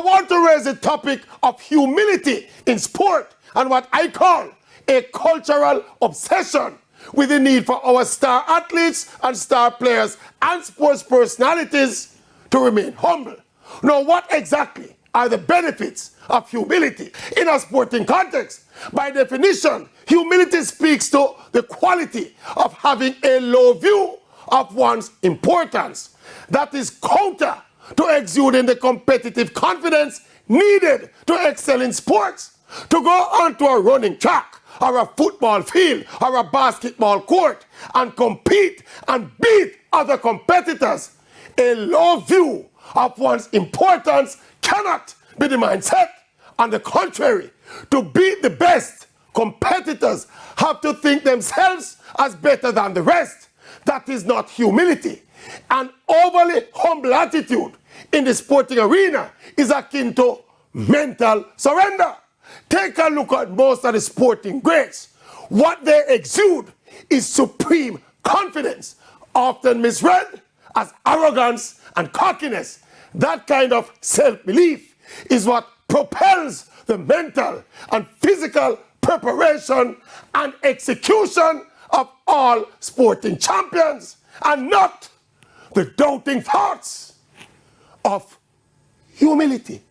I want to raise the topic of humility in sport and what I call a cultural obsession with the need for our star athletes and star players and sports personalities to remain humble. Now, what exactly are the benefits of humility in a sporting context? By definition, humility speaks to the quality of having a low view of one's importance. That is counter to exuding the competitive confidence needed to excel in sports. To go onto a running track or a football field or a basketball court and compete and beat other competitors, a low view of one's importance cannot be the mindset. On the contrary, to beat the best, competitors have to think themselves as better than the rest. That is not humility. An overly humble attitude in the sporting arena is akin to mental surrender. Take a look at most of the sporting greats. What they exude is supreme confidence, often misread as arrogance and cockiness. That kind of self-belief is what propels the mental and physical preparation and execution of all sporting champions, and not the doubting thoughts of humility.